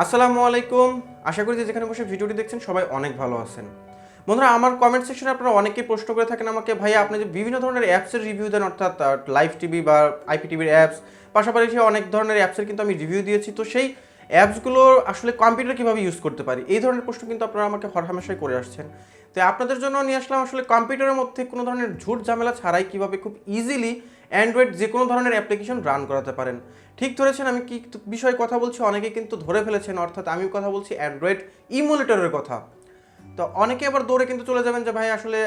আসসালামু আলাইকুম। আশা করি যে যেখানে বসে ভিডিওটি দেখছেন সবাই অনেক ভালো আছেন। বন্ধুরা, আমার কমেন্ট সেকশনে আপনারা অনেকেই প্রশ্ন করে থাকেন আমাকে, ভাইয়া আপনি যে বিভিন্ন ধরনের অ্যাপসের রিভিউ দেন, অর্থাৎ লাইভ টিভি বা আইপিটিভির অ্যাপস, পাশাপাশি অনেক ধরনের অ্যাপসের কিন্তু আমি রিভিউ দিয়েছি। তো সেই অ্যাপসগুলো আসলে কম্পিউটার কীভাবে ইউজ করতে পারি, এই ধরনের প্রশ্ন কিন্তু আপনারা আমাকে হরহামেশাই করে আসছেন। তো আপনাদের জন্য নিয়ে আসলাম আসলে কম্পিউটারের মধ্যে কোনো ধরনের ঝুট ঝামেলা ছাড়াই কীভাবে খুব ইজিলি অ্যান্ড্রয়েড যে কোনো ধরনের অ্যাপ্লিকেশন রান করাতে পারেন। ঠিক ধরেছেন, আমি কি বিষয়ে কথা বলছি অনেকে কিন্তু ধরে ফেলেছেন, অর্থাৎ আমি কথা বলছি অ্যান্ড্রয়েড ইমুলেটরের কথা। তো অনেকে আবার দৌড়ে কিন্তু চলে যাবেন যে ভাই আসলে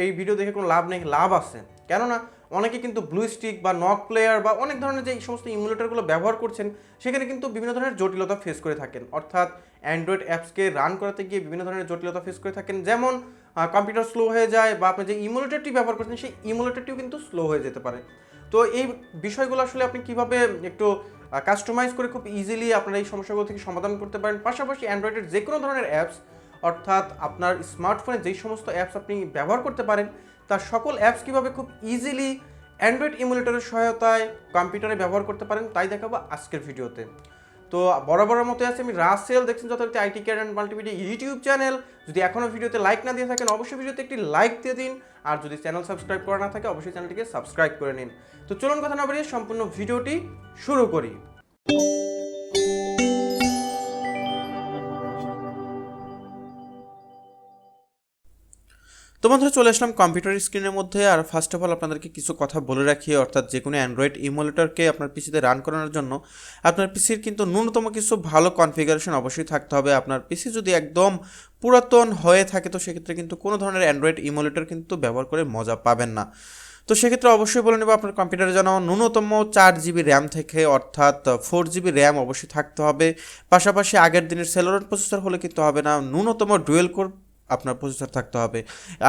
এই ভিডিও দেখে কোনো লাভ নেই। লাভ আছে, কেননা অনেকে কিন্তু ব্লুস্টিক বা নক প্লেয়ার বা অনেক ধরনের যে এই সমস্ত ইমুলেটরগুলো ব্যবহার করছেন, সেখানে কিন্তু বিভিন্ন ধরনের জটিলতা ফেস করে থাকেন, অর্থাৎ অ্যান্ড্রয়েড অ্যাপসকে রান করাতে গিয়ে বিভিন্ন ধরনের জটিলতা ফেস করে থাকেন। যেমন কম্পিউটার স্লো হয়ে যায়, বা আপনি যে ইমুলেটরটি ব্যবহার করছেন সেই ইমুলেটরটিও কিন্তু স্লো হয়ে যেতে পারে। তো এই বিষয়গুলো আসলে আপনি কিভাবে একটু কাস্টমাইজ করে খুব ইজিলি আপনারা এই সমস্যাগুলো থেকে সমাধান করতে পারেন। পাশাপাশি অ্যান্ড্রয়েডের যে কোনো ধরনের অ্যাপস, অর্থাৎ আপনার স্মার্টফোনে যেই সমস্ত অ্যাপস আপনি ব্যবহার করতে পারেন, তার সকল অ্যাপস কীভাবে খুব ইজিলি অ্যান্ড্রয়েড ইমুলেটরের সহায়তায় কম্পিউটারে ব্যবহার করতে পারেন, তাই দেখাবো আজকের ভিডিওতে। তো বরাবরের মতো আছে, আমি রাসেল, দেখছেন যথারীতি IT care and multimedia YouTube channel. যদি এখনও ভিডিওতে লাইক না দিয়ে থাকেন, অবশ্যই ভিডিওতে একটি লাইক দিয়ে দিন, আর যদি চ্যানেল সাবস্ক্রাইব করা না থাকে অবশ্যই চ্যানেলটিকে সাবস্ক্রাইব করে নিন। তো চলুন কথা না বাড়িয়ে সম্পূর্ণ ভিডিওটি শুরু করি। তো বন্ধুরা, চলে আসলাম কম্পিউটার স্ক্রিনের মধ্যে। আর ফার্স্ট অফ অল আপনাদেরকে কিছু কথা বলে রাখি, অর্থাৎ যে কোনো অ্যান্ড্রয়েড ইমুলেটরকে আপনার পিসিতে রান করানোর জন্য আপনার পিসির কিন্তু ন্যূনতম কিছু ভালো কনফিগারেশন অবশ্যই থাকতে হবে। আপনার পিসি যদি একদম পুরাতন হয়ে থাকে, তো সেক্ষেত্রে কিন্তু কোনো ধরনের অ্যান্ড্রয়েড ইমুলেটর কিন্তু ব্যবহার করে মজা পাবেন না। তো সেক্ষেত্রে অবশ্যই বলে নেব, আপনার কম্পিউটারে যেন ন্যূনতম 4 জিবি র্যাম থেকে, অর্থাৎ 4 জিবি র্যাম অবশ্যই থাকতে হবে। পাশাপাশি আগের দিনের সেলোরান প্রসেসর হলে কিন্তু হবে না, ন্যূনতম ডুয়েল কোর আপনার প্রসেসর থাকতে হবে।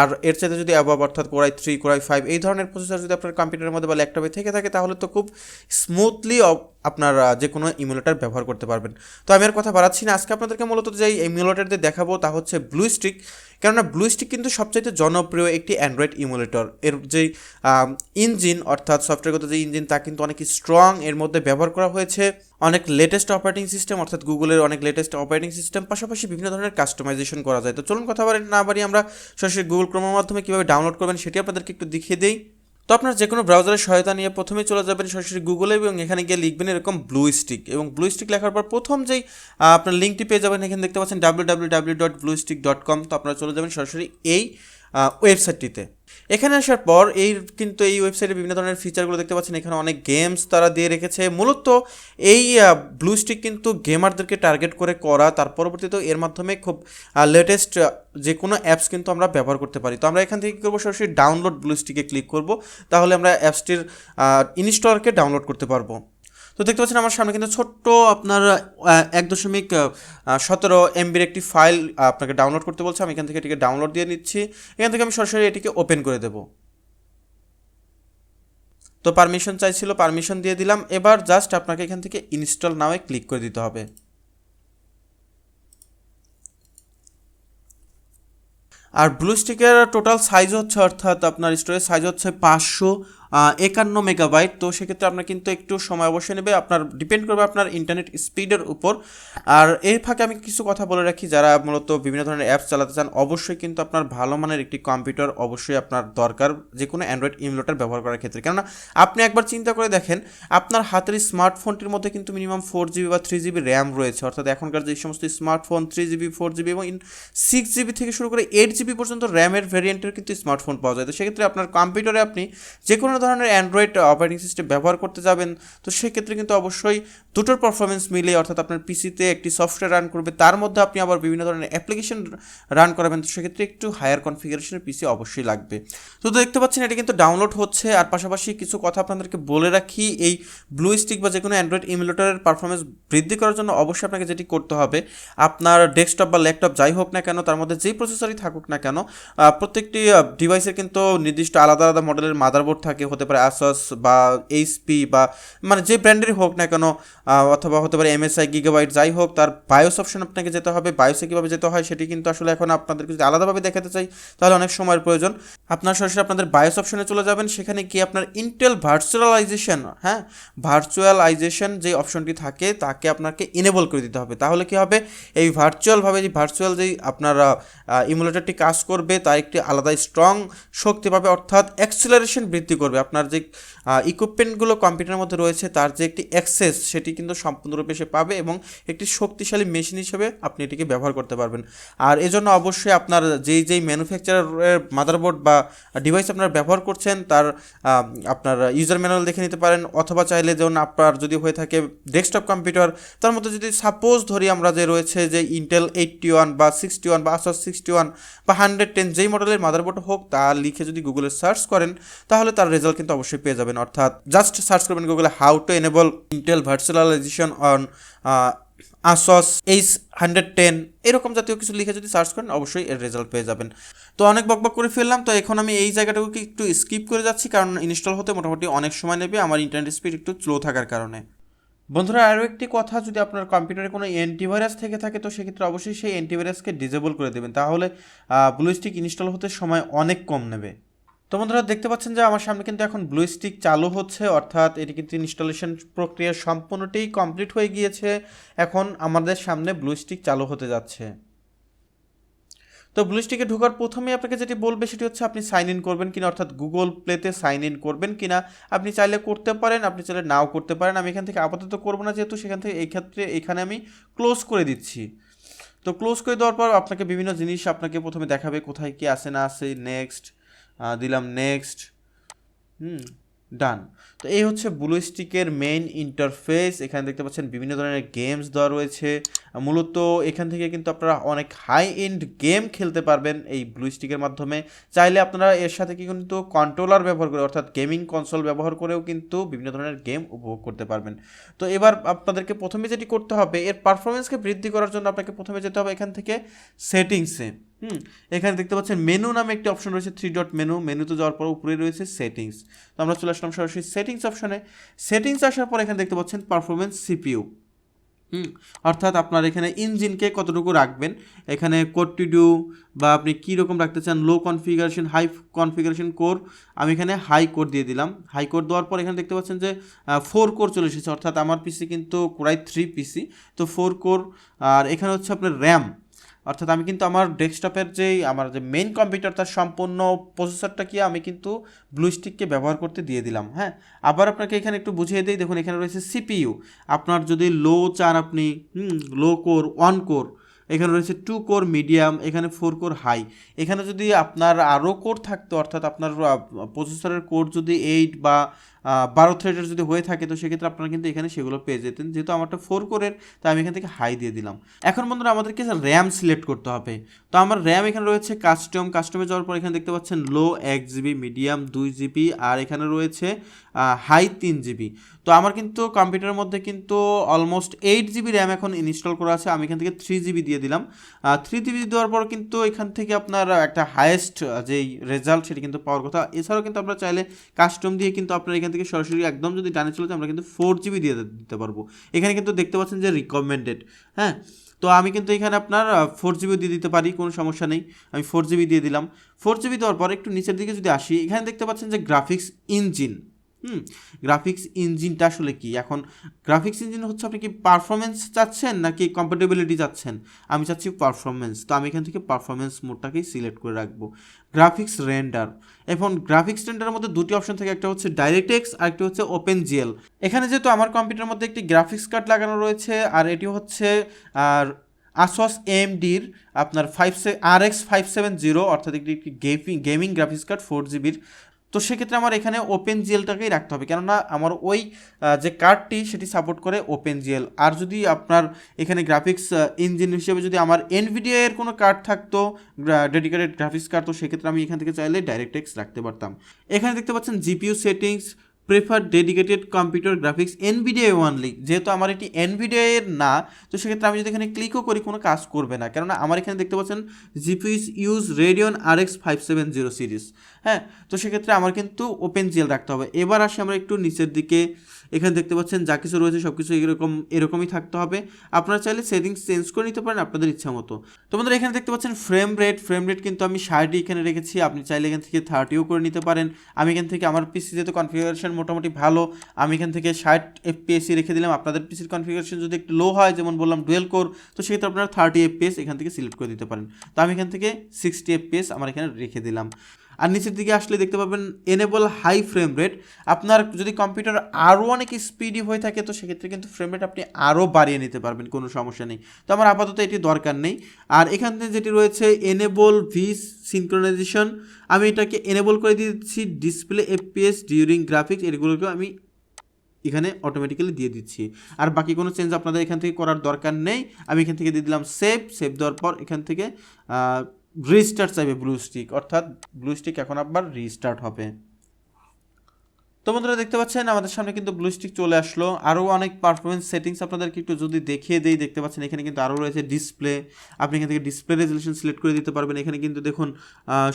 আর এর চাইতে যদি অ্যাবভ, অর্থাৎ কোরাই 3 কোরাই 5 এই ধরনের প্রসেসর যদি আপনার কম্পিউটারের মধ্যে বা ল্যাপটপে থেকে থাকে, তাহলে তো খুব স্মুথলি আপনার যে কোনো ইমুলেটর ব্যবহার করতে পারবেন। তো আমি আর কথা বাড়াচ্ছি না, আজকে আপনাদেরকে মূলত যে ইমুলেটর দিয়ে দেখাবো তা হচ্ছে ব্লুস্টিক। কেননা ব্লুস্টিক কিন্তু সবচাইতে জনপ্রিয় একটি অ্যান্ড্রয়েড ইমুলেটর। এর যে ইঞ্জিন, অর্থাৎ সফটওয়্যারগত যে ইঞ্জিন, তা কিন্তু অনেক স্ট্রং। এর মধ্যে ব্যবহার করা হয়েছে অনেক লেটেস্ট অপারেটিং সিস্টেম, অর্থাৎ গুগলের অনেক লেটেস্ট অপারেটিং সিস্টেম, পাশাপাশি বিভিন্ন ধরনের কাস্টমাইজেশন করা যায়। তো চলুন কথা না বাড়ি আমরা সরাসরি গুগল ক্রোমের মাধ্যমে কীভাবে ডাউনলোড করবেন সেটি আপনাদেরকে একটু দেখিয়ে দিই। তো আপনার যে কোনো ব্রাউজারের সহায়তা নিয়ে প্রথমে চলে যাবেন সরাসরি গুগলে, এবং এখানে গিয়ে লিখবেন এরকম ব্লুস্টিক, এবং ব্লুস্টিক লেখার পর প্রথম যেই আপনার লিঙ্কটি পেয়ে যাবেন, এখানে দেখতে পাচ্ছেন www.bluestick.com। তো আপনারা চলে যাবেন সরাসরি এই ওয়েবসাইটটিতে। এখানে আসার পর এই ওয়েবসাইটে বিভিন্ন ধরনের ফিচারগুলো দেখতে পাচ্ছেন। এখানে অনেক গেমস তারা দিয়ে রেখেছে। মূলত এই ব্লুস্টিক কিন্তু গেমারদেরকে টার্গেট করে করা, তার পরবর্তীতে এর মাধ্যমে খুব লেটেস্ট যে কোনো অ্যাপস কিন্তু আমরা ব্যবহার করতে পারি। তো আমরা এখান থেকে কী করবো, সরাসরি ডাউনলোড ব্লুস্টিকে ক্লিক করব, তাহলে আমরা অ্যাপসটির ইনস্টলকে ডাউনলোড করতে পারবো। তো দেখতে পাচ্ছেন আমার সামনে কিন্তু ছোট্ট আপনার 1.17 MBর একটি ফাইল আপনাকে ডাউনলোড করতে বলছে। আমি এখান থেকে এটিকে ডাউনলোড দিয়ে নিচ্ছি। এখান থেকে আমি সরাসরি এটিকে ওপেন করে দেব। তো পারমিশন চাইছিল, পারমিশন দিয়ে দিলাম। এবার জাস্ট আপনাকে এখান থেকে ইনস্টল নাওয়ে ক্লিক করে দিতে হবে। আর ব্লুস্টিকের টোটাল সাইজ হচ্ছে, অর্থাৎ আপনার স্টোরেজ সাইজ হচ্ছে 551 মেগাবাইট। তো সেক্ষেত্রে আপনার কিন্তু একটু সময় অবশ্যই নেবে, আপনার ডিপেন্ড করবে আপনার ইন্টারনেট স্পিডের উপর। আর এর ফাঁকে আমি কিছু কথা বলে রাখি, যারা মূলত বিভিন্ন ধরনের অ্যাপস চালাতে চান, অবশ্যই কিন্তু আপনার ভালো মানের একটি কম্পিউটার অবশ্যই আপনার দরকার যে কোনো অ্যান্ড্রয়েড ইমুলেটর ব্যবহার করার ক্ষেত্রে। কেননা আপনি একবার চিন্তা করে দেখেন, আপনার হাতের স্মার্টফোনটির মধ্যে কিন্তু মিনিমাম 4 জিবি বা 3 জিবি র্যাম রয়েছে, অর্থাৎ এখনকার যে সমস্ত স্মার্টফোন 3 জিবি 4 জিবি এবং 6 জিবি থেকে শুরু করে 8 জিবি পর্যন্ত র্যামের ভ্যারিয়েন্টের কিন্তু স্মার্টফোন পাওয়া যায়। তো সেক্ষেত্রে আপনার কম্পিউটারে আপনি যে কোনো ধরনের অ্যান্ড্রয়েড অপারেটিং সিস্টেম ব্যবহার করতে যাবেন, তো সেক্ষেত্রে কিন্তু অবশ্যই দুটোর পারফরমেন্স মিলে, অর্থাৎ আপনার পিসিতে একটি সফটওয়্যার রান করবে, তার মধ্যে আপনি আবার বিভিন্ন ধরনের অ্যাপ্লিকেশন রান করাবেন, তো সেক্ষেত্রে একটু হায়ার কনফিগারেশনের পিসি অবশ্যই লাগবে। তো দেখতে পাচ্ছেন এটি কিন্তু ডাউনলোড হচ্ছে। আর পাশাপাশি কিছু কথা আপনাদেরকে বলে রাখি, এই ব্লুস্টিক বা যে কোনো অ্যান্ড্রয়েড ইমুলেটরের পারফরমেন্স বৃদ্ধি করার জন্য অবশ্যই আপনাকে যেটি করতে হবে, আপনার ডেস্কটপ বা ল্যাপটপ যাই হোক না কেন, তার মধ্যে যেই প্রসেসরই থাকুক না কেন, প্রত্যেকটি ডিভাইসের কিন্তু নির্দিষ্ট আলাদা আলাদা মডেলের মাদারবোর্ড থাকে, হতে পারে আসস বা এইচপি বা মানে যে ব্র্যান্ডেরই হোক না কেন, অথবা হতে পারে এমএসআই, গিগাবাইট, যাই হোক, তার বায়োস অপশন আপনাকে যেতে হবে। বায়োসে কীভাবে যেতে হয় সেটি কিন্তু আসলে এখন আপনাদেরকে যদি আলাদাভাবে দেখাতে চাই তাহলে অনেক সময়ের প্রয়োজন। আপনার সরাসরি আপনাদের বায়োস অপশনে চলে যাবেন, সেখানে গিয়ে আপনার ইন্টেল ভার্চুয়ালাইজেশন, হ্যাঁ, ভার্চুয়ালাইজেশন যে অপশনটি থাকে তাকে আপনাকে এনেবল করে দিতে হবে। তাহলে কি হবে, এই ভার্চুয়াল যেই আপনার ইমুলেটরটি কাজ করবে তার একটি আলাদা স্ট্রং শক্তি পাবে, অর্থাৎ অ্যাক্সিলারেশন বৃদ্ধি করবে। আপনার যে ইকুইপমেন্টগুলো কম্পিউটারের মধ্যে রয়েছে তার যে একটি অ্যাক্সেস সেটি কিন্তু সম্পূর্ণরূপে সে পাবে এবং একটি শক্তিশালী মেশিন হিসেবে আপনি এটিকে ব্যবহার করতে পারবেন। আর এজন্য অবশ্যই আপনার যেই ম্যানুফ্যাকচারারের মাদারবোর্ড বা ডিভাইস আপনারা ব্যবহার করছেন তার আপনার ইউজার ম্যানুয়াল দেখে নিতে পারেন, অথবা চাইলে যেমন আপনার যদি হয়ে থাকে ডেস্কটপ কম্পিউটার, তার মধ্যে যদি সাপোজ ধরি আমরা যে রয়েছে যে ইন্টেল 81 বা 61 বা আসস 61 বা 110 যেই মডেলের মাদারবোর্ড হোক তা লিখে যদি গুগলে সার্চ করেন তাহলে তার রেজাল্ট কিন্তু অবশ্যই পেয়ে যাবেন। অর্থাৎ জাস্ট সার্চ করবেন গুগলে how to enable Intel virtualization on Asus H110 এরকম জাতীয় কিছু লিখে যদি সার্চ করেন অবশ্যই এর রেজাল্ট পেয়ে যাবেন। তো অনেক বকবক করে ফেললাম, তো এখন আমি এই জায়গাটাকে একটু স্কিপ করে যাচ্ছি কারণ ইনস্টল হতে মোটামুটি অনেক সময় নেবে আমার ইন্টারনেট স্পিড একটু স্লো থাকার কারণে। বন্ধুরা আরও একটি কথা, যদি আপনার কম্পিউটারে কোনো অ্যান্টিভাইরাস থেকে থাকে তো সেক্ষেত্রে অবশ্যই সেই অ্যান্টিভাইরাসকে ডিসেবল করে দেবেন, তাহলে ব্লুস্টিক ইনস্টল হতে সময় অনেক কম নেবে। তো বন্ধুরা দেখতে পাচ্ছেন যে আমার সামনে কিন্তু এখন ব্লুস্টিক চালু হচ্ছে, অর্থাৎ এটি কিন্তু ইনস্টলেশন প্রক্রিয়া সম্পূর্ণটাই কমপ্লিট হয়ে গিয়েছে। এখন আমাদের সামনে ব্লুস্টিক চালু হতে যাচ্ছে। তো ব্লুস্টিকে ঢোকার প্রথমেই আপনাকে যেটি বলবে সেটি হচ্ছে আপনি সাইন ইন করবেন কিনা, অর্থাৎ গুগল প্লেতে সাইন ইন করবেন কিনা। আপনি চাইলে করতে পারেন, আপনি চাইলে নাও করতে পারেন। আমি এখান থেকে আপাতত করবো না, যেহেতু সেখান থেকে এখানে আমি ক্লোজ করে দিচ্ছি। তো ক্লোজ করে দেওয়ার পর আপনাকে বিভিন্ন জিনিস আপনাকে প্রথমে দেখাবে, কোথায় কি আসে না আসে। নেক্সট দিলাম, নেক্সট, ডান। তো এই হচ্ছে ব্লুস্টিকের মেইন ইন্টারফেস। এখানে দেখতে পাচ্ছেন বিভিন্ন ধরনের গেমস দেওয়া রয়েছে। মূলত এখান থেকে কিন্তু আপনারা অনেক হাই এন্ড গেম খেলতে পারবেন এই ব্লুস্টিকের মাধ্যমে। চাইলে আপনারা এর সাথে কি কিন্তু কন্ট্রোলার ব্যবহার করে, অর্থাৎ গেমিং কনসোল ব্যবহার করেও কিন্তু বিভিন্ন ধরনের গেম উপভোগ করতে পারবেন। তো এবার আপনাদেরকে প্রথমে যেটি করতে হবে, এর পারফরমেন্সকে বৃদ্ধি করার জন্য আপনাকে প্রথমে যেতে হবে এখান থেকে সেটিংসে। এখানে দেখতে পাচ্ছেন মেনু নামে একটি অপশন রয়েছে, 3 ডট মেনু। মেনুতে যাওয়ার পর উপরে রয়েছে সেটিংস। তো আমরা চলে আসলাম সরাসরি সেটিংস অপশনে। সেটিংস আসার পর এখানে দেখতে পাচ্ছেন পারফরমেন্স সিপিইউ। অর্থাৎ আপনার এখানে ইঞ্জিনকে কতটুকু রাখবেন, এখানে কোর টু ডু বা আপনি কী রকম রাখতে চান, লো কনফিগারেশন, হাই কনফিগারেশন কোর। আমি এখানে হাই কোর দিয়ে দিলাম। হাই কোর দেওয়ার পর এখানে দেখতে পাচ্ছেন যে 4 কোর চলে এসেছে, অর্থাৎ আমার পিসি কিন্তু কোরাই 3 পিসি, তো 4 কোর। আর এখানে হচ্ছে আপনার র্যাম, অর্থাৎ আমি কিন্তু আমার ডেস্কটপের আমার যে মেইন কম্পিউটার তার সম্পূর্ণ প্রসেসরটা কি আমি কিন্তু ব্লুস্টিককে ব্যবহার করতে দিয়ে দিলাম। হ্যাঁ, আবার আপনাকে এখানে একটু বুঝিয়ে দিই। দেখুন এখানে রয়েছে সিপিইউ। আপনার যদি লো চান আপনি, লো কোর 1 কোর, এখানে রয়েছে 2 কোর মিডিয়াম, এখানে 4 কোর হাই। এখানে যদি আপনার আরও কোর থাকতো, অর্থাৎ আপনার প্রসেসরের কোর যদি 8 বা 12 থ্রেডের যদি হয়ে থাকে তো সেক্ষেত্রে আপনারা কিন্তু এখানে সেগুলো পেয়ে যেতেন। যেহেতু আমারটা 4 কোরের তাই আমি এখান থেকে হাই দিয়ে দিলাম। এখন বন্ধুরা আমাদেরকে র্যাম সিলেক্ট করতে হবে। তো আমার র্যাম এখানে রয়েছে কাস্টমে যাওয়ার পর এখানে দেখতে পাচ্ছেন লো 1 জিবি, মিডিয়াম 2 জিবি, আর এখানে রয়েছে হাই 3 জিবি। তো আমার কিন্তু কম্পিউটারের মধ্যে কিন্তু অলমোস্ট 8 জিবি র্যাম এখন ইনস্টল করা আছে। আমি এখান থেকে 3 জিবি দিয়ে দিলাম। 3 জিবি দেওয়ার পর কিন্তু এখান থেকে আপনার একটা হায়েস্ট যেই রেজাল্ট সেটি কিন্তু পাওয়ার কথা। এছাড়াও কিন্তু আমরা চাইলে কাস্টম দিয়ে কিন্তু আপনার এখান থেকে সরাসরি একদম যদি ডানে চলে যায় আমরা কিন্তু 4 জিবি দিয়ে দিতে পারবো। এখানে কিন্তু দেখতে পাচ্ছেন যে রিকমেন্ডেড। হ্যাঁ, তো আমি কিন্তু এখানে আপনার 4 জিবি দিয়ে দিতে পারি, কোনো সমস্যা নেই। আমি 4 জিবি দিয়ে দিলাম। 4 জিবি দেওয়ার পর একটু নিচের দিকে যদি আসি, এখানে দেখতে পাচ্ছেন যে গ্রাফিক্স ইঞ্জিন। গ্রাফিক্স ইঞ্জিনটা আসলে কি? এখন গ্রাফিক্স ইঞ্জিন হচ্ছে আপনি কি পারফরমেন্স চাচ্ছেন নাকি কম্প্যাটেবিলিটি চাচ্ছেন? আমি চাচ্ছি পারফরমেন্স, তো আমি এখান থেকে পারফরমেন্স মোডটাকেই সিলেক্ট করে রাখবো। গ্রাফিক্স রেন্ডার, এখন গ্রাফিক্স রেন্ডারের মধ্যে দুটি অপশন থাকে, একটা হচ্ছে ডাইরেক্টএক্স আর একটা হচ্ছে ওপেন জিএল। এখানে যেহেতু আমার কম্পিউটারের মধ্যে একটি গ্রাফিক্স কার্ড লাগানো রয়েছে আর এটি হচ্ছে আর আসস AMD-র আপনার RX 570, অর্থাৎ একটি গেমিং গ্রাফিক্স কার্ড 4 জিবির। তো সেক্ষেত্রে আমার এখানে ওপেন জিএলটাকেই রাখতে হবে, কেননা আমার ওই যে কার্ডটি সেটি সাপোর্ট করে ওপেন জিএল। আর যদি আপনার এখানে গ্রাফিক্স ইঞ্জিন হিসেবে যদি আমার NVIDIA এর কোনো কার্ড থাকতো, ডেডিকেটেড গ্রাফিক্স কার্ড, তো সেক্ষেত্রে আমি এখান থেকে চাইলে ডাইরেক্টএক্স রাখতে পারতাম। এখানে দেখতে পাচ্ছেন GPU settings, prefer dedicated computer graphics NVIDIA only. যেহেতু আমার এটি NVIDIA এর না, তো সেক্ষেত্রে আমি যদি এখানে ক্লিকও করি কোনো কাজ করবে না, কেননা আমার এখানে দেখতে পাচ্ছেন GPU use Radeon RX 570 series. হ্যাঁ, তো সেক্ষেত্রে আমার কিন্তু ওপেন জিএল রাখতে হবে। এবার আসি আমরা একটু নিচের দিকে, এখানে দেখতে পাচ্ছেন যা কিছু রয়েছে সব কিছু এরকমই থাকতে হবে। আপনারা চাইলে সেটিংস চেঞ্জ করে নিতে পারেন আপনাদের ইচ্ছা মতো। তো বন্ধুরা এখানে দেখতে পাচ্ছেন ফ্রেম রেট কিন্তু আমি 60 এখানে রেখেছি, আপনি চাইলে এখান থেকে 30ও করে নিতে পারেন। আমি এখান থেকে আমার পিসি যেহেতু কনফিগারেশন মোটামুটি ভালো, আমি এখান থেকে 60 এফপিএসই রেখে দিলাম। আপনাদের পিসির কনফিগারেশন যদি একটু লো হয়, যেমন বললাম ডুয়েল কোর, তো সেক্ষেত্রে আপনারা 30 এফপিএস এখান থেকে সিলেক্ট করে দিতে পারেন। তো আমি এখান থেকে 60 এফপিএস আমার এখানে রেখে দিলাম। আর নিচের দিকে আসলে দেখতে পাবেন এনেবল হাই ফ্রেম রেট। আপনার যদি কম্পিউটার আরও অনেক স্পিডি হয়ে থাকে তো সেক্ষেত্রে কিন্তু ফ্রেম রেট আপনি আরও বাড়িয়ে নিতে পারবেন, কোনো সমস্যা নেই। তো আমার আপাতত এটি দরকার নেই। আর এখানে যেটি রয়েছে এনেবল ভি সিনক্রোনাইজেশন, আমি এটাকে এনেবল করে দিচ্ছি। ডিসপ্লে এফপিএস ডিউরিং গ্রাফিক্স, এগুলোকে আমি এখানে অটোমেটিক্যালি দিয়ে দিচ্ছি। আর বাকি কোনো চেঞ্জ আপনাদের এখান থেকে করার দরকার নেই। আমি এখান থেকে দিয়ে দিলাম সেভ দেওয়ার পর এখান থেকে রিস্টার্ট চাইবে ব্লুস্টিক, অর্থাৎ ব্লুস্টিক এখন আবার রিস্টার্ট হবে। তো বন্ধুরা দেখতে পাচ্ছেন আমাদের সামনে কিন্তু ব্লুস্টিক চলে আসলো। আরও অনেক পারফরমেন্স সেটিংস আপনাদেরকে একটু যদি দেখিয়ে দেই, দেখতে পাচ্ছেন এখানে কিন্তু আরও রয়েছে ডিসপ্লে। আপনি এখান থেকে ডিসপ্লে রেজলিউশন সিলেক্ট করে দিতে পারবেন। এখানে কিন্তু দেখুন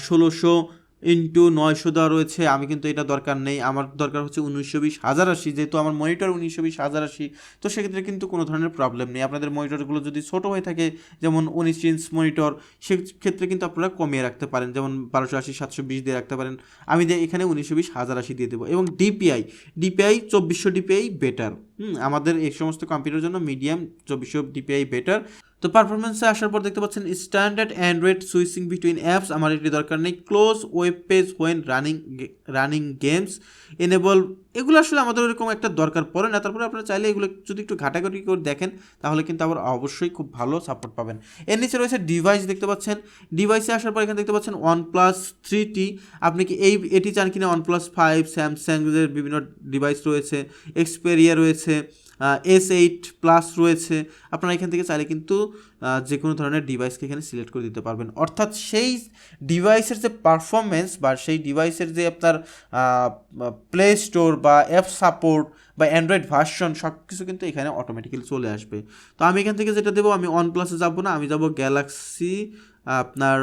1600x900 দেওয়া রয়েছে। আমি কিন্তু এটা দরকার নেই, আমার দরকার হচ্ছে 1920x1080, যেহেতু আমার মনিটর 1920x1080। তো সেক্ষেত্রে কিন্তু কোনো ধরনের প্রবলেম নেই। আপনাদের মনিটরগুলো যদি ছোটো হয়ে থাকে, যেমন 19 ইঞ্চ মনিটর, সেক্ষেত্রে কিন্তু আপনারা কমিয়ে রাখতে পারেন, যেমন 1280x720 দিয়ে রাখতে পারেন। আমি এখানে 1920x1080 দিয়ে দেবো। এবং ডিপিআই 2400 ডিপিআই বেটার। আমাদের এই সমস্ত কম্পিউটারের জন্য মিডিয়াম 2400 ডিপিআই বেটার। তো পারফরমেন্সে আসার পর দেখতে পাচ্ছেন standard Android switching between apps, আমার এটি দরকার নেই। Close web page when running games, enable, এগুলো আসলে আমাদের ওরকম একটা দরকার পড়ে না। তারপরে আপনারা চাইলে এগুলো যদি একটু ঘাটাঘাটি করে দেখেন তাহলে কিন্তু আবার অবশ্যই খুব ভালো সাপোর্ট পাবেন। এর নিচে রয়েছে ডিভাইস, দেখতে পাচ্ছেন ডিভাইসে আসার পর এখানে দেখতে পাচ্ছেন OnePlus 3T, আপনি কি এটি চান কিনা? OnePlus 5, স্যামসাংয়ের বিভিন্ন ডিভাইস রয়েছে, এক্সপেরিয়া রয়েছে, S8 প্লাস রয়েছে। আপনারা এখান থেকে চাইলে কিন্তু যে কোনো ধরনের ডিভাইসকে এখানে সিলেক্ট করে দিতে পারবেন, অর্থাৎ সেই ডিভাইসের যে পারফরমেন্স বা সেই ডিভাইসের যে আপনার প্লে স্টোর বা অ্যাপ সাপোর্ট বা অ্যান্ড্রয়েড ভার্সন সব কিছু কিন্তু এখানে অটোমেটিক্যালি চলে আসবে। তো আমি এখান থেকে যেটা দেবো, আমি OnePlus-এ যাবো না, আমি যাবো গ্যালাক্সি আপনার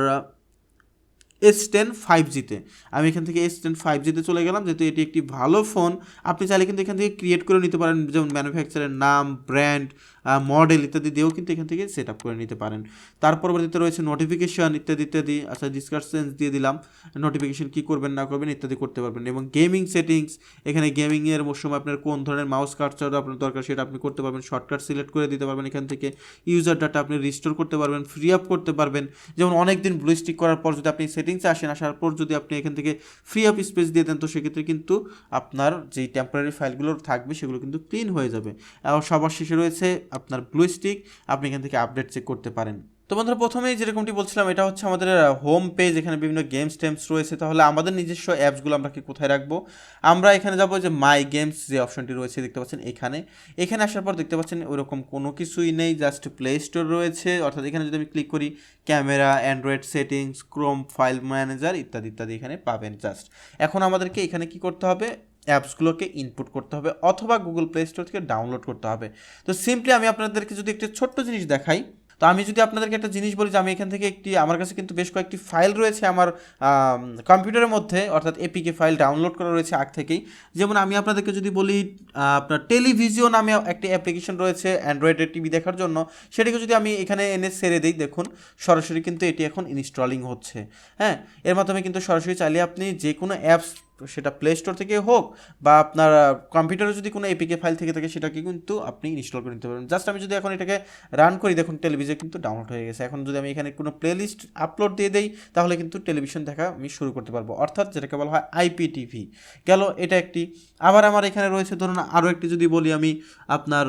S10 5G-তে। আমি এখান থেকে S10 5G-তে চলে গেলাম, যেহেতু এটি একটি ভালো ফোন। আপনি চাইলে কিন্তু এখান থেকে ক্রিয়েট করে নিতে পারেন, যেমন ম্যানুফ্যাকচারের নাম, ব্র্যান্ড, মডেল ইত্যাদি দিয়েও কিন্তু এখান থেকে সেট আপ করে নিতে পারেন। তার পরবর্তীতে রয়েছে নোটিফিকেশন ইত্যাদি ইত্যাদি। আচ্ছা, ডিসকাশন দিয়ে দিলাম, নোটিফিকেশন কী করবেন না করবেন ইত্যাদি করতে পারবেন। এবং গেমিং সেটিংস, এখানে গেমিংয়ের সময় আপনার কোন ধরনের মাউস কার্সার আপনার দরকার সেটা আপনি করতে পারবেন, শর্টকাট সিলেক্ট করে দিতে পারবেন। এখান থেকে ইউজার ডাটা আপনি রিস্টোর করতে পারবেন, ফ্রি আপ করতে পারবেন। যেমন অনেক দিন ব্লুস্টিক করার পর যদি আপনি সেটিংসে আসার পর যদি আপনি এখান থেকে ফ্রি আপ স্পেস দিয়ে দেন, তো সেক্ষেত্রে কিন্তু আপনার যেই টেম্পোরারি ফাইলগুলো থাকবে সেগুলো কিন্তু ক্লিন হয়ে যাবে। আর সবার শেষে রয়েছে আপনার ব্লুস্টিক, আপনি এখান থেকে আপডেট চেক করতে পারেন। তো বন্ধুরা প্রথমেই যেরকমটি বলছিলাম, এটা হচ্ছে আমাদের হোম পেজ, এখানে বিভিন্ন গেমস টেমস রয়েছে। তাহলে আমাদের নিজস্ব অ্যাপসগুলো আমরা কি কোথায় রাখবো? আমরা এখানে যাবো যে মাই গেমস যে অপশনটি রয়েছে, দেখতে পাচ্ছেন এখানে আসার পর দেখতে পাচ্ছেন ওরকম কোনো কিছুই নেই, জাস্ট প্লে স্টোর রয়েছে। অর্থাৎ এখানে যদি আমি ক্লিক করি, camera, Android settings, Chrome file manager ইত্যাদি ইত্যাদি এখানে পাবেন। জাস্ট এখন আমাদেরকে এখানে কি করতে হবে? অ্যাপসগুলোকে ইনপুট করতে হবে অথবা গুগল প্লে স্টোর থেকে ডাউনলোড করতে হবে। তো সিম্পলি আমি আপনাদেরকে যদি একটি ছোট্ট জিনিস দেখাই, তো আমি যদি আপনাদেরকে একটা জিনিস বলি যে আমি এখান থেকে আমার কাছে কিন্তু বেশ কয়েকটি ফাইল রয়েছে আমার কম্পিউটারের মধ্যে, অর্থাৎ এপিকে ফাইল ডাউনলোড করা রয়েছে আগ থেকেই। যেমন আমি আপনাদেরকে যদি বলি, আপনার টেলিভিজিও নামে একটি অ্যাপ্লিকেশন রয়েছে অ্যান্ড্রয়েডের টিভি দেখার জন্য, সেটাকে যদি আমি এখানে এনে ছেড়ে দিই, দেখুন সরাসরি কিন্তু এটি এখন ইনস্টলিং হচ্ছে। হ্যাঁ, এর মাধ্যমে কিন্তু সরাসরি চাইলে আপনি যে কোনো অ্যাপস, সেটা প্লে স্টোর থেকে হোক বা আপনার কম্পিউটারে যদি কোনো এপিকে ফাইল থেকে থাকে সেটাকে কিন্তু আপনি ইনস্টল করে নিতে পারবেন। জাস্ট আমি যদি এখন এটাকে রান করি, দেখুন টেলিভিশন কিন্তু ডাউনলোড হয়ে গেছে। এখন যদি আমি এখানে কোনো প্লেলিস্ট আপলোড দিয়ে দেই তাহলে কিন্তু টেলিভিশন দেখা আমি শুরু করতে পারবো, অর্থাৎ যেটাকে বলা হয় আইপিটিভি গেল, এটা একটি। আবার আমার এখানে রয়েছে ধরুন আরও একটি যদি বলি আমি, আপনার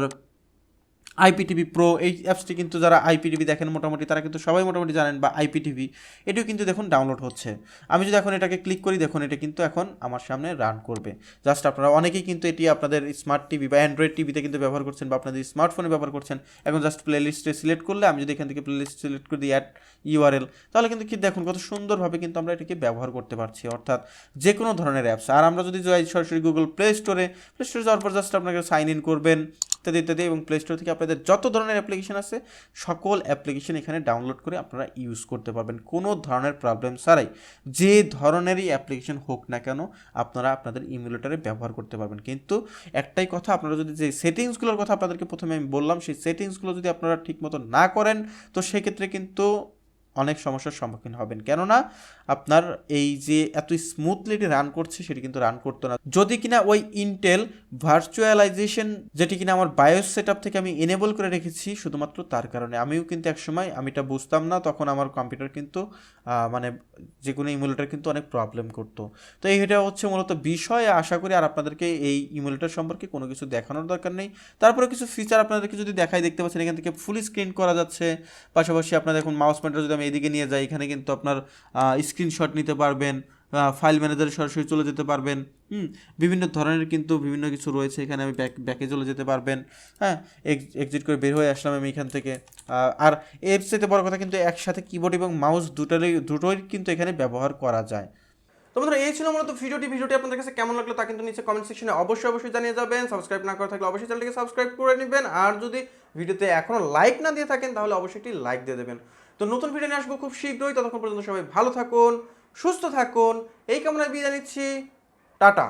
আইপিটিভি প্রো, এই অ্যাপসটি কিন্তু যারা আইপিটিভি দেখেন মোটামুটি তারা কিন্তু সবাই মোটামুটি জানেন, বা আইপিটিভি, এটিও কিন্তু দেখুন ডাউনলোড হচ্ছে। আমি যদি এখন এটাকে ক্লিক করি, দেখুন এটা কিন্তু এখন আমার সামনে রান করবে। জাস্ট আপনারা অনেকেই কিন্তু এটি আপনাদের স্মার্ট টিভি বা অ্যান্ড্রয়েড টিভিতে কিন্তু ব্যবহার করছেন বা আপনাদের স্মার্টফোনে ব্যবহার করছেন। এখন জাস্ট প্লে লিস্টে সিলেক্ট করলে, আমি যদি এখান থেকে প্লে লিস্ট সিলেক্ট করে দিই অ্যাড ইউআরএল, তাহলে কিন্তু কি দেখুন কত সুন্দরভাবে কিন্তু আমরা এটাকে ব্যবহার করতে পারছি, অর্থাৎ যে কোনো ধরনের অ্যাপস। আর আমরা যদি যাই সরাসরি গুগল প্লে স্টোরে যাওয়ার পর জাস্ট আপনাকে সাইন ইন করবেন, ইত্যাদি ইত্যাদি, এবং প্লে স্টোর থেকে আপনাদের যত ধরনের অ্যাপ্লিকেশন আছে সকল অ্যাপ্লিকেশন এখানে ডাউনলোড করে আপনারা ইউজ করতে পারবেন কোনো ধরনের প্রবলেম ছাড়াই। যে ধরনেরই অ্যাপ্লিকেশন হোক না কেন আপনারা আপনাদের ইমুলেটরে ব্যবহার করতে পারবেন। কিন্তু একটাই কথা, আপনারা যদি যে সেটিংসগুলোর কথা আপনাদেরকে প্রথমে আমি বললাম, সেই সেটিংসগুলো যদি আপনারা ঠিকমতো না করেন তো সেক্ষেত্রে কিন্তু অনেক সমস্যার সম্মুখীন হবেন। কেননা আপনার এই যে এত স্মুথলি এটি রান করছে সেটি কিন্তু রান করতো না যদি কিনা ওই ইন্টেল ভার্চুয়ালাইজেশন, যেটি কিনা আমার বায়োস সেটআপ থেকে আমি এনেবল করে রেখেছি শুধুমাত্র তার কারণে। আমিও কিন্তু একসময় আমি এটা বুঝতাম না, তখন আমার কম্পিউটার কিন্তু মানে যে কোনো ইমুলেটর কিন্তু অনেক প্রবলেম করতো। তো এইটা হচ্ছে মূলত বিষয়। আশা করি আর আপনাদেরকে এই ইমুলেটর সম্পর্কে কোনো কিছু দেখানোর দরকার নেই। তারপরে কিছু ফিচার আপনাদেরকে যদি দেখাই, দেখতে পাচ্ছেন এখান থেকে ফুল স্ক্রিন করা যাচ্ছে। পাশাপাশি আপনার দেখুন মাউস পয়েন্টার যদি আমি এদিকে নিয়ে যাই, এখানে কিন্তু আপনার স্ক্রিনশট নিতে পারবেন, ফাইল ম্যানেজারে সরাসরি চলে যেতে পারবেন। বিভিন্ন ধরনের কিন্তু বিভিন্ন কিছু রয়েছে এখানে। আমি ব্যাকে চলে যেতে পারবেন, হ্যাঁ, এক্সিট করে বের হয়ে আসলাম আমি এখান থেকে। আর এর সাথে বড় কথা কিন্তু একসাথে কিবোর্ড এবং মাউস দুটোই কিন্তু এখানে ব্যবহার করা যায়। তো বন্ধুরা এই ছিল মূলত ভিডিওটি আপনাদের কাছে কেমন লাগলো তা কিন্তু নিচে কমেন্ট সেকশনে অবশ্যই জানিয়ে যাবেন। সাবস্ক্রাইব না করা থাকলে অবশ্যই চ্যানেলটিকে সাবস্ক্রাইব করে নেবেন, আর যদি ভিডিওতে এখনও লাইক না দিয়ে থাকেন তাহলে অবশ্যই একটি লাইক দিয়ে দেবেন। তো নতুন ভিডিও নিয়ে আসবো খুব শীঘ্রই, ততক্ষণ পর্যন্ত সবাই ভালো থাকুন, সুস্থ থাকুন, এই কামনায় বিদায় নিচ্ছি। টাটা।